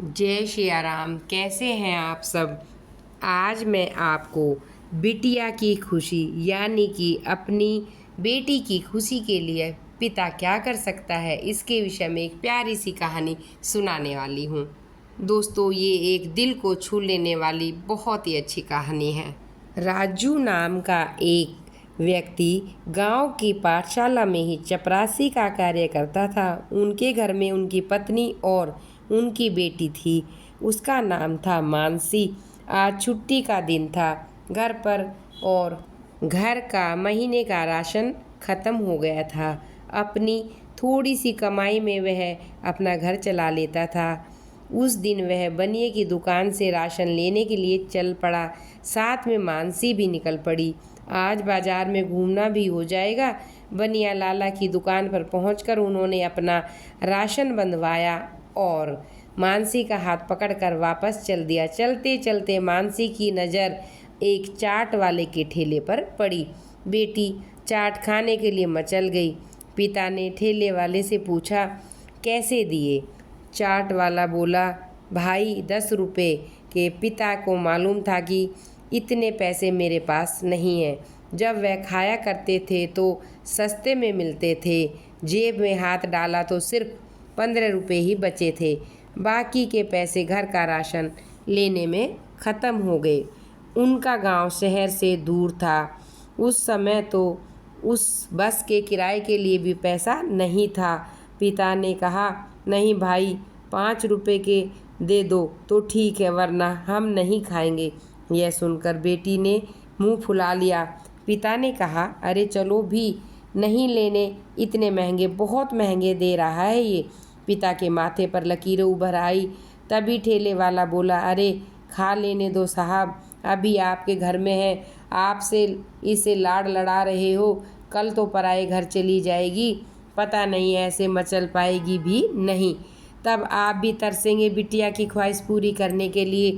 जय श्री राम। कैसे हैं आप सब। आज मैं आपको बिटिया की खुशी यानी कि अपनी बेटी की खुशी के लिए पिता क्या कर सकता है, इसके विषय में एक प्यारी सी कहानी सुनाने वाली हूँ। दोस्तों, ये एक दिल को छू लेने वाली बहुत ही अच्छी कहानी है। राजू नाम का एक व्यक्ति गांव की पाठशाला में ही चपरासी का कार्य करता था। उनके घर में उनकी पत्नी और उनकी बेटी थी। उसका नाम था मानसी। आज छुट्टी का दिन था घर पर और घर का महीने का राशन खत्म हो गया था। अपनी थोड़ी सी कमाई में वह अपना घर चला लेता था। उस दिन वह बनिए की दुकान से राशन लेने के लिए चल पड़ा। साथ में मानसी भी निकल पड़ी। आज बाजार में घूमना भी हो जाएगा। बनिया लाला की दुकान पर पहुंचकर उन्होंने अपना राशन बंधवाया और मानसी का हाथ पकड़कर वापस चल दिया। चलते चलते मानसी की नज़र एक चाट वाले के ठेले पर पड़ी। बेटी चाट खाने के लिए मचल गई। पिता ने ठेले वाले से पूछा, कैसे दिए? चाट वाला बोला, भाई 10 रुपये के। पिता को मालूम था कि इतने पैसे मेरे पास नहीं है। जब वह खाया करते थे तो सस्ते में मिलते थे। जेब में हाथ डाला तो सिर्फ 15 रुपये ही बचे थे। बाकी के पैसे घर का राशन लेने में ख़त्म हो गए। उनका गांव शहर से दूर था। उस समय तो उस बस के किराए के लिए भी पैसा नहीं था। पिता ने कहा, नहीं भाई, 5 रुपये के दे दो तो ठीक है, वरना हम नहीं खाएंगे। यह सुनकर बेटी ने मुंह फुला लिया। पिता ने कहा, अरे चलो भी नहीं लेने, इतने महंगे, बहुत महंगे दे रहा है ये। पिता के माथे पर लकीरें उभर आई। तभी ठेले वाला बोला, अरे खा लेने दो साहब, अभी आपके घर में है, आपसे इसे लाड़ लड़ा रहे हो, कल तो पराए घर चली जाएगी, पता नहीं ऐसे मचल पाएगी भी नहीं। तब आप भी तरसेंगे बिटिया की ख्वाहिश पूरी करने के लिए।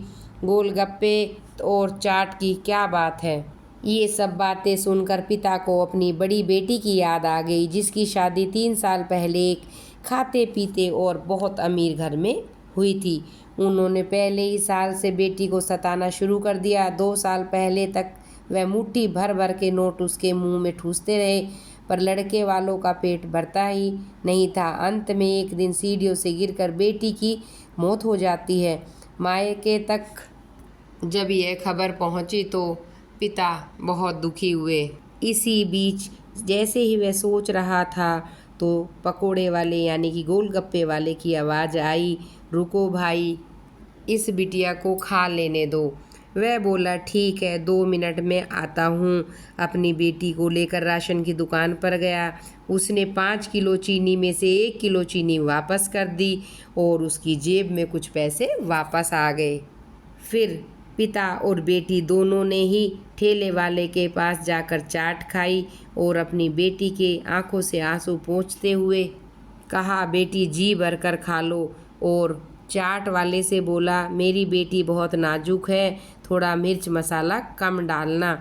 गोलगप्पे और चाट की क्या बात है। ये सब बातें सुनकर पिता को अपनी बड़ी बेटी की याद आ गई, जिसकी शादी 3 साल पहले एक खाते पीते और बहुत अमीर घर में हुई थी। उन्होंने पहले ही साल से बेटी को सताना शुरू कर दिया। 2 साल पहले तक वह मुट्ठी भर भर के नोट उसके मुंह में ठूसते रहे, पर लड़के वालों का पेट भरता ही नहीं था। अंत में एक दिन सीढ़ियों से गिरकर बेटी की मौत हो जाती है। मायके तक जब यह खबर पहुंची तो पिता बहुत दुखी हुए। इसी बीच जैसे ही वह सोच रहा था तो पकोड़े वाले यानी कि गोलगप्पे वाले की आवाज़ आई, रुको भाई, इस बिटिया को खा लेने दो। वह बोला, ठीक है, 2 मिनट में आता हूँ। अपनी बेटी को लेकर राशन की दुकान पर गया। उसने 5 किलो चीनी में से 1 किलो चीनी वापस कर दी और उसकी जेब में कुछ पैसे वापस आ गए। फिर पिता और बेटी दोनों ने ही ठेले वाले के पास जाकर चाट खाई और अपनी बेटी के आंखों से आंसू पोंछते हुए कहा, बेटी जी भरकर खा लो। और चाट वाले से बोला, मेरी बेटी बहुत नाजुक है, थोड़ा मिर्च मसाला कम डालना।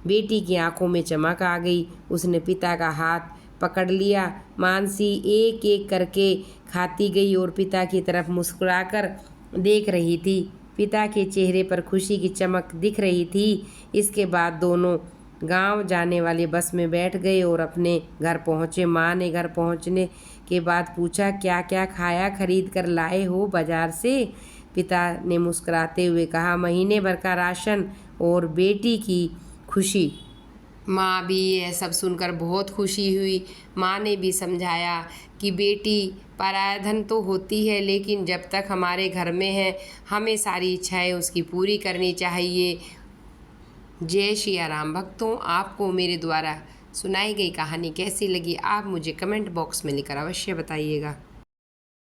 बेटी की आंखों में चमक आ गई। उसने पिता का हाथ पकड़ लिया। मानसी एक एक करके खाती गई और पिता की तरफ मुस्कुराकर देख रही थी। पिता के चेहरे पर खुशी की चमक दिख रही थी। इसके बाद दोनों गांव जाने वाली बस में बैठ गए और अपने घर पहुंचे। माँ ने घर पहुंचने के बाद पूछा, क्या क्या खाया खरीद कर लाए हो बाजार से? पिता ने मुस्कुराते हुए कहा, महीने भर का राशन और बेटी की खुशी। माँ भी यह सब सुनकर बहुत खुशी हुई। माँ ने भी समझाया कि बेटी पराया धन तो होती है, लेकिन जब तक हमारे घर में है हमें सारी इच्छाएं उसकी पूरी करनी चाहिए। जय श्री राम। भक्तों, आपको मेरे द्वारा सुनाई गई कहानी कैसी लगी, आप मुझे कमेंट बॉक्स में लिखकर अवश्य बताइएगा।